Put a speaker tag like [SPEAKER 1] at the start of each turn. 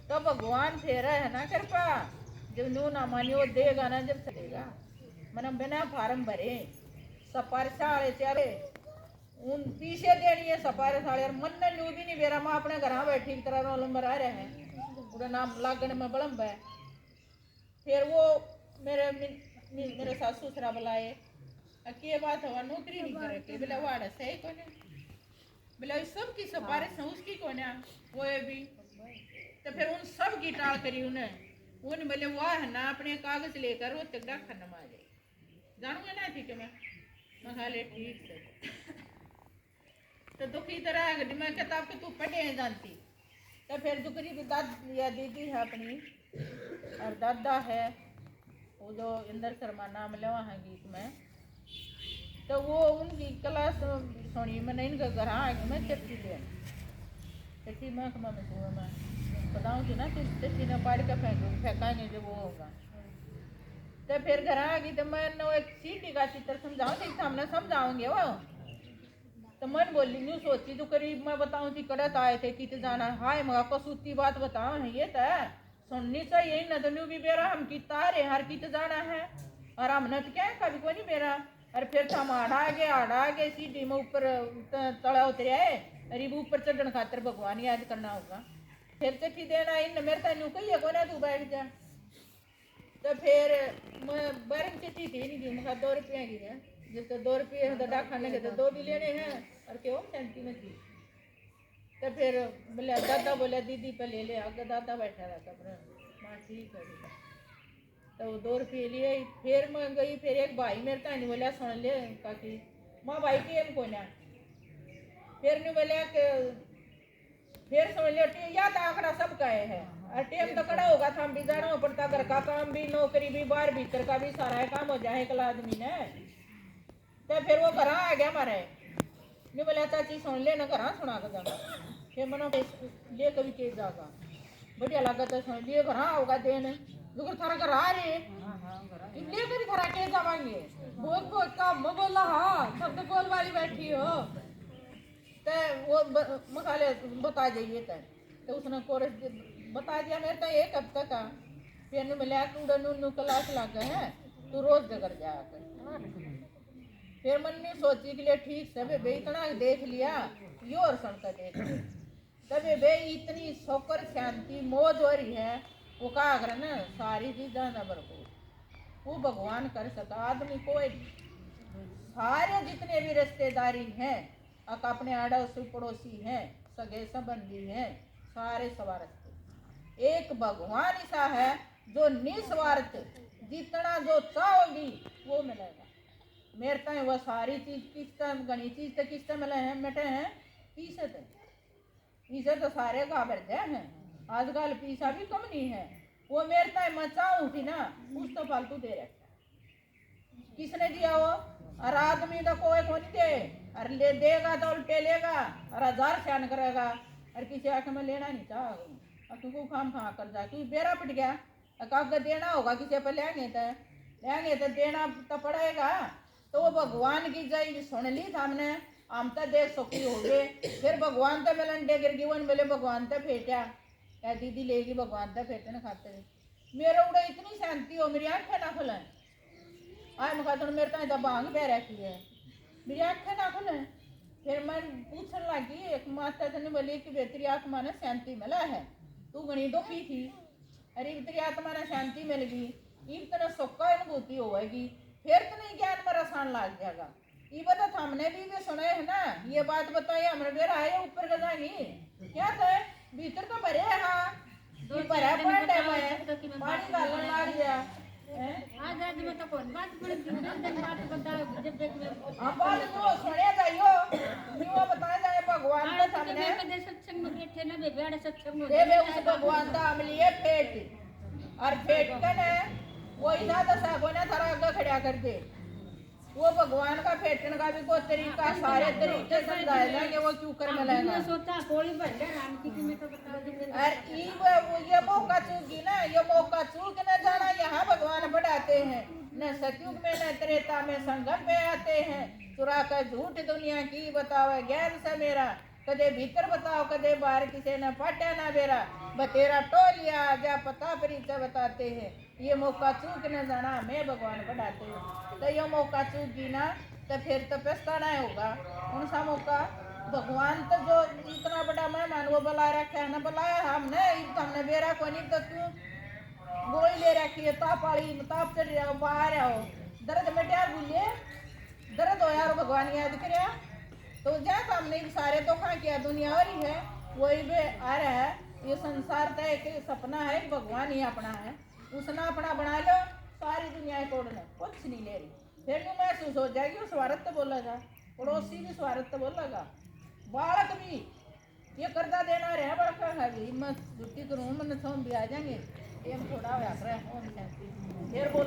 [SPEAKER 1] तो भगवान फेरा है ना कृपा, जब नू ना मानी वो देगा ना, जब चलेगा मैंने बिना फार्म भरे सिफारिश वाले चारे उन पीछे देनी है सिफारिश वाले, और मन ने न्यू भी नहीं बेरा, मैं अपने घर बैठी की तरह रोल नंबर आ रहे हैं, उनका नाम लागने में बलम्ब है। फिर वो मेरे सासू ससुरा बुलाए, के बात हुआ नौकरी नहीं करे के, बोला वाड़ा सही कोने, बोला सब की सिफारिश है उसकी कोने वो है भी। तो फिर उन सब की टाल करी उन्हें, उन बोले वाह है ना अपने कागज लेकर वो तक डाखन मारे जानूंगा ना थी कि मैं खा ले ठीक है। तो दुखी तरह मैं किताब के तू पढ़े हैं जानती। तो फिर दुखरी की दादी या दीदी है अपनी, और दादा है वो जो इंदर शर्मा नाम लेवा है गीत में, तो वो उनकी क्लास सुनी मैंने, इनका घर आके मैं चिट्ठी दे चिट्ठी मैं तुम्हें मैं बताऊँ कि ना तू चिट्ठी ने पाड़ के फेंकाएंगे जब वो होगा। तो फिर घर आ गई तो मैं एक सीटी का चित्र समझाऊँ सामने समझाऊंगे वो, तो मन बोली न्यू सोची तो करीब मैं बताऊं थी कड़त आए थे कित जाना हाय मगा कसूती बात बताओ है ये तो सुननी चाहिए न, तो न्यू भी बेरा हम किता रे हर कित जाना है, और हम न तो क्या कभी को नहीं बेरा। और फिर हम आड़ा गए सीढ़ी में ऊपर तला उतरे आए, अरे ऊपर चढ़ने खातर भगवान याद करना होगा। फिर चिट्ठी देना इन मेरे तो न्यू कही को ना तू बैठ जा। तो फिर मैं बारिश चिट्ठी थी नहीं दी, मैं 2 रुपये की है जिस तो 2 रुपये तो डाकखाने के तो 2 भी लेने हैं, और क्यों सेंटी में थी। तो फिर बोले दादा बोले दीदी पे ले ले, आगे दादा बैठा रहता पर माँ ठीक है। तो वो 2 रुपये लिए, फिर मैं गई, फिर एक भाई मेरे का नहीं बोला सुन ले काकी माँ भाई की एम को ना, फिर नहीं बोला कि फिर समझ लिया या तो आंकड़ा सब का है, और टेम तो कड़ा होगा था, हम भी जाना पड़ता, घर का काम भी नौकरी भी बाहर भीतर का भी सारा काम हो जाए कल आदमी ने। तो फिर वो घर आ गया हमारे, नहीं बोला चाची सुन ले ना घर सुना कर जाना, फिर मनो ले कभी के जागा बढ़िया लगा तो सुन लिए घर होगा देन जो थारा घर आ रे ले कभी थारा के जावांगे बहुत काम बोला हाँ शब्द बोल वाली बैठी हो। तो वो मसाले बता जाइए तो उसने कोरस बता दिया मेरे तो एक हफ्ते का, फिर मिला टूडू क्लास लग गए हैं तू रोज जगह जाकर। फिर मन ने सोची के लिए ठीक से बे इतना देख लिया यो और सुनकर देख लिया, तबे बे इतनी सोकर शांति मौज हो रही है वो कहा कर ना सारी चीजें न भरपूर वो भगवान कर सका आदमी कोई सारे जितने भी रिश्तेदारी हैं अपने अड़ोसी पड़ोसी हैं सगे संबंधी हैं सारे स्वार्थ, एक भगवान ऐसा है जो निस्वार्थ जितना जो चाहोगी वो मिलेगा। मेरे तो वो सारी चीज किस टाइम गणी चीज तो किस टाइम मिले हैं मिटे हैं पीसे तो सारे गाबर जाए हैं आजकल पीसा भी कम नहीं है, वो मेरे तो मैं चाहूँ थी ना उस तो फालतू दे रखा किसने दिया वो, और आदमी तो कोई को नहीं दे, और ले देगा तो उल्टे लेगा और 1000 स्यान करेगा, और किसी आंख में लेना नहीं चाह तुमको खाम खा कर जा क्योंकि बेरा पिट गया कागज देना होगा किसी पर लेंगे तो देना तो पड़ेगा। तो वो भगवान की जय सुन ली हमने हम तो देख सुखी हो गए, फिर भगवान तो मिलंडे गिर गिवन मिले भगवान तो फेटा क्या दीदी लेगी भगवान तो फेटे न खाते मेरे उड़े इतनी शांति हो मेरी आंखें ना खुलें आए मैं कहता मेरे तो भांग पे रखी है मेरी आंखें ना खुलें। फिर मैं पूछने लगी एक माता ने बोली कि बेतरी आत्मा ने शांति मिला है तू गणी दुखी थी, अरे तेरी आत्मा ने शांति मिल गई इतना सुख का अनुभूति होगी, फिर तो नहीं ज्ञान में रसान लग जाएगा। ये बता हमने भी सुना है ना ये बात बताई हमने बेरा आए ऊपर का जाएंगी क्या थे भीतर तो भरे हाँ ये भरा पानी डालने लग गया
[SPEAKER 2] आज आज में तो कौन बात पड़ दिन बात बताओ जब देख में
[SPEAKER 1] हम बात तो सुने जाइयो नहीं वो बताया जाए भगवान का सामने
[SPEAKER 2] मैं सत्संग में बैठे ना बेबे सत्संग में
[SPEAKER 1] दे उस भगवान का अमलिए पेट और पेट का ना वो इधर दशा को ना थोड़ा आगे खड़ा कर दे, वो भगवान का फेटन का भी कोई तरीका सारे तरीके समझाए जाएंगे वो क्यों कर मिलेगा
[SPEAKER 2] सोचा कोई बढ़ राम की में तो बताओ
[SPEAKER 1] और ये मौका चूकी ना ये मौका चूक न जाना यहाँ भगवान बढ़ाते हैं न सतयुग में न त्रेता में संगम में आते हैं चुरा कर झूठ दुनिया की बताओ ज्ञान से मेरा कदे भीतर बताओ कदे बाहर किसे न पाटा ना बेरा बतेरा टोलिया जा पता परिचय बताते हैं, ये मौका चूक न जाना मैं भगवान बढ़ाते हैं। तो ये मौका चूक गई ना तो फिर तो पछताना होगा। कौन सा मौका? भगवान तो जो इतना बड़ा मेहमान वो बुला रखा है ना, बुलाया हमने, तो हमने बेरा को नहीं तो तू गोली ले रखी है, ताप वाली ताप चढ़ रहा हो, बाहर आओ दर्द मिटा भूलिए, दर्द हो यार भगवान याद कर तो जा सामने सारे तो खा किया दुनिया हो रही है वही भी आ रहा है। ये संसार तो एक सपना है, भगवान ही अपना है, उसने अपना बना लो, सारी दुनिया को कुछ नहीं ले रही। फिर भी महसूस हो जाएगी, वो स्वार्थ बोलेगा, पड़ोसी भी स्वार्थ बोलेगा, बालक भी ये कर्जा देना रहे बड़का है भी हिम्मत जुटी करूँ मन भी आ जाएंगे, थोड़ा फिर बोल